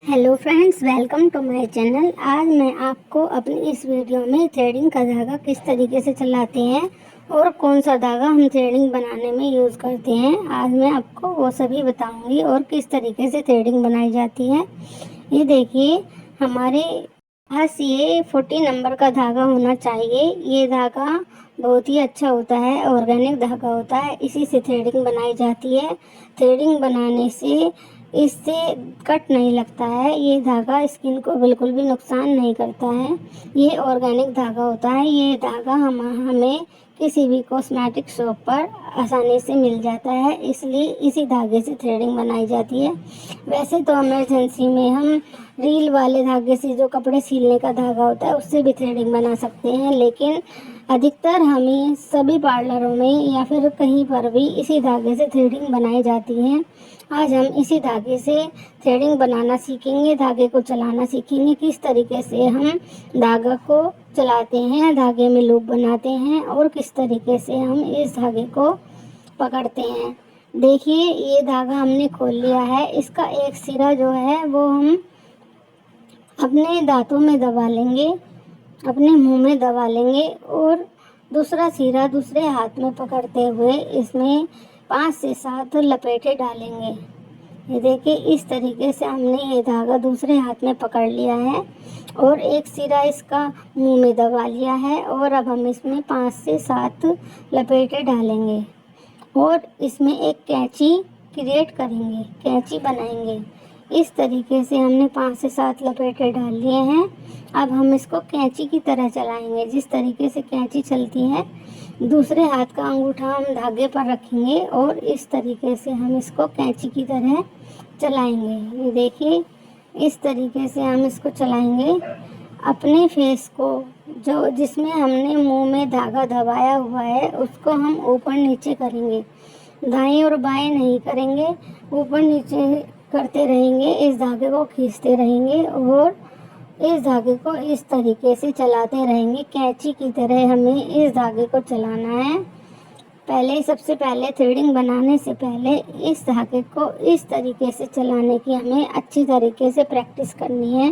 Hello friends, welcome to my channel. आज मैं आपको अपनी इस वीडियो में थ्रेडिंग का धागा किस तरीके से चलाते हैं और कौन सा धागा हम थ्रेडिंग बनाने में यूज़ करते हैं, आज मैं आपको वो सभी बताऊंगी और किस तरीके से थ्रेडिंग बनाई जाती है। ये देखिए, हमारे पास ये 40 नंबर का धागा होना चाहिए। ये धागा बहुत ही अच्छा होता है, ऑर्गेनिक धागा होता है, इसी से थ्रेडिंग बनाई जाती है। थ्रेडिंग बनाने से इससे कट नहीं लगता है। ये धागा स्किन को बिल्कुल भी नुकसान नहीं करता है। ये ऑर्गेनिक धागा होता है। ये धागा हमें किसी भी कॉस्मेटिक शॉप पर आसानी से मिल जाता है, इसलिए इसी धागे से थ्रेडिंग बनाई जाती है। वैसे तो इमरजेंसी में हम रील वाले धागे से, जो कपड़े सिलने का धागा होता है, उससे भी थ्रेडिंग बना सकते हैं, लेकिन अधिकतर हमें सभी पार्लरों में या फिर कहीं पर भी इसी धागे से थ्रेडिंग बनाई जाती है। आज हम इसी धागे से थ्रेडिंग बनाना सीखेंगे, धागे को चलाना सीखेंगे, किस तरीके से हम धागा को चलाते हैं, धागे में लूप बनाते हैं और किस तरीके से हम इस धागे को पकड़ते हैं। देखिए, ये धागा हमने खोल लिया है। इसका एक सिरा जो है वो हम अपने दांतों में दबा लेंगे, अपने मुंह में दबा लेंगे और दूसरा सिरा दूसरे हाथ में पकड़ते हुए इसमें 5 से 7 लपेटे डालेंगे। ये देखिए, इस तरीके से हमने ये धागा दूसरे हाथ में पकड़ लिया है और एक सिरा इसका मुंह में दबा लिया है और अब हम इसमें 5 से 7 लपेटे डालेंगे और इसमें एक कैंची क्रिएट करेंगे, कैंची बनाएंगे। इस तरीके से हमने 5 से 7 लपेटे डाल लिए हैं। अब हम इसको कैंची की तरह चलाएंगे। जिस तरीके से कैंची चलती है, दूसरे हाथ का अंगूठा हम धागे पर रखेंगे और इस तरीके से हम इसको कैंची की तरह चलाएंगे। ये देखिए, इस तरीके से हम इसको चलाएंगे। अपने फेस को, जो जिसमें हमने मुंह में धागा दबाया हुआ है, उसको हम ऊपर नीचे करेंगे, दाएं और बाएं नहीं करेंगे, ऊपर नीचे करते रहेंगे। इस धागे को खींचते रहेंगे और इस धागे को इस तरीके से चलाते रहेंगे। कैंची की तरह हमें इस धागे को चलाना है। सबसे पहले थ्रेडिंग बनाने से पहले इस धागे को इस तरीके से चलाने की हमें अच्छी तरीके से प्रैक्टिस करनी है,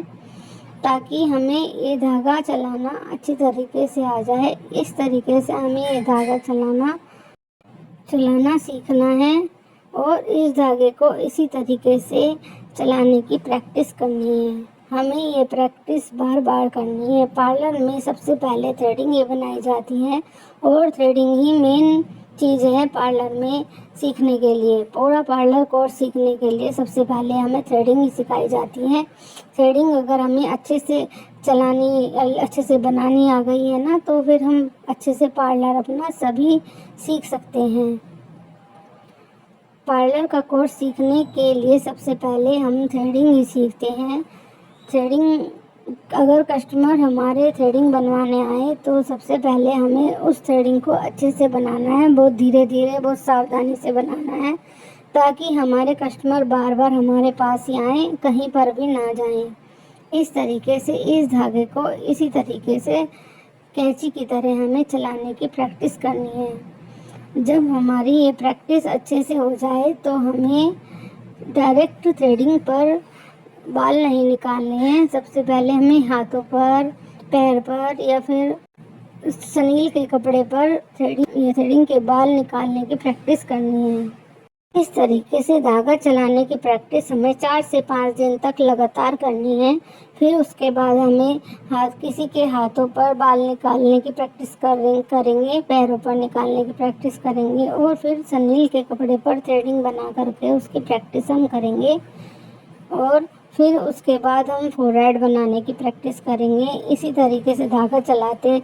ताकि हमें ये धागा चलाना अच्छी तरीके से आ जाए। इस तरीके से हमें ये धागा चलाना सीखना है और इस धागे को इसी तरीके से चलाने की प्रैक्टिस करनी है। हमें ये प्रैक्टिस बार बार करनी है। पार्लर में सबसे पहले थ्रेडिंग ये बनाई जाती है और थ्रेडिंग ही मेन चीज़ है पार्लर में सीखने के लिए। पूरा पार्लर कोर्स सीखने के लिए सबसे पहले हमें थ्रेडिंग ही सिखाई जाती है। थ्रेडिंग अगर हमें अच्छे से बनानी आ गई है ना, तो फिर हम अच्छे से पार्लर अपना सभी सीख सकते हैं। पार्लर का कोर्स सीखने के लिए सबसे पहले हम थ्रेडिंग ही सीखते हैं। थ्रेडिंग, अगर कस्टमर हमारे थ्रेडिंग बनवाने आए तो सबसे पहले हमें उस थ्रेडिंग को अच्छे से बनाना है, बहुत धीरे धीरे, बहुत सावधानी से बनाना है, ताकि हमारे कस्टमर बार बार हमारे पास ही आएँ, कहीं पर भी ना जाएं। इस तरीके से इस धागे को इसी तरीके से कैंची की तरह हमें चलाने की प्रैक्टिस करनी है। जब हमारी ये प्रैक्टिस अच्छे से हो जाए तो हमें डायरेक्ट थ्रेडिंग पर बाल नहीं निकालने हैं। सबसे पहले हमें हाथों पर, पैर पर या फिर सनील के कपड़े पर थ्रेडिंग के बाल निकालने की प्रैक्टिस करनी है। इस तरीके से धागा चलाने की प्रैक्टिस हमें 4 से 5 दिन तक लगातार करनी है। फिर उसके बाद हमें किसी के हाथों पर बाल निकालने की प्रैक्टिस करेंगे, पैरों पर निकालने की प्रैक्टिस करेंगे और फिर सनील के कपड़े पर थ्रेडिंग बना करके उसकी प्रैक्टिस हम करेंगे और फिर उसके बाद हम फोरहेड बनाने की प्रैक्टिस करेंगे। इसी तरीके से धागा चलाते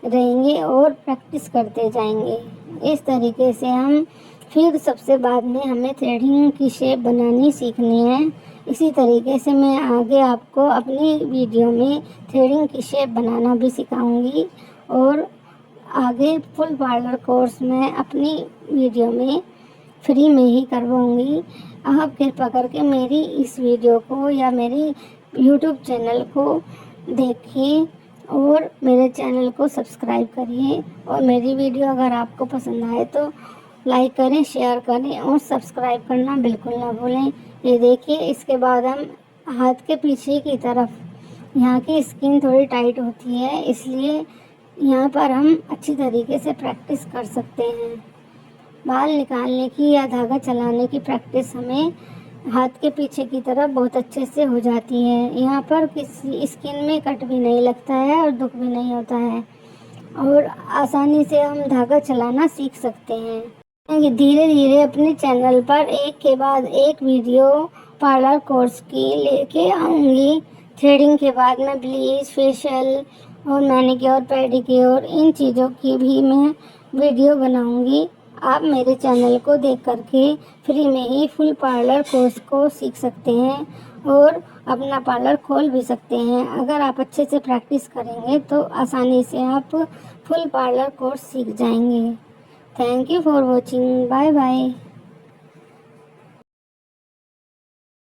रहेंगे और प्रैक्टिस करते जाएंगे। इस तरीके से हम फिर सबसे बाद में हमें थ्रेडिंग की शेप बनानी सीखनी है। इसी तरीके से मैं आगे आपको अपनी वीडियो में थ्रेडिंग की शेप बनाना भी सिखाऊंगी और आगे फुल पार्लर कोर्स में अपनी वीडियो में फ्री में ही करवाऊंगी। आप कृपया करके मेरी इस वीडियो को या मेरी YouTube चैनल को देखिए और मेरे चैनल को सब्सक्राइब करिए और मेरी वीडियो अगर आपको पसंद आए तो लाइक करें, शेयर करें और सब्सक्राइब करना बिल्कुल ना भूलें। ये देखिए, इसके बाद हम हाथ के पीछे की तरफ यहाँ की स्किन थोड़ी टाइट होती है, इसलिए यहाँ पर हम अच्छी तरीके से प्रैक्टिस कर सकते हैं। बाल निकालने की या धागा चलाने की प्रैक्टिस हमें हाथ के पीछे की तरफ बहुत अच्छे से हो जाती है। यहाँ पर किसी स्किन में कट भी नहीं लगता है और दुख भी नहीं होता है और आसानी से हम धागा चलाना सीख सकते हैं। धीरे धीरे अपने चैनल पर एक के बाद एक वीडियो पार्लर कोर्स की लेके आऊँगी। थ्रेडिंग के बाद मैं ब्लीच, फेशियल और मैनिक्योर, पेडिक्योर इन चीज़ों की भी मैं वीडियो बनाऊँगी। आप मेरे चैनल को देख करके फ्री में ही फुल पार्लर कोर्स को सीख सकते हैं और अपना पार्लर खोल भी सकते हैं। अगर आप अच्छे से प्रैक्टिस करेंगे तो आसानी से आप फुल पार्लर कोर्स सीख जाएंगे। Thank you for watching. Bye bye.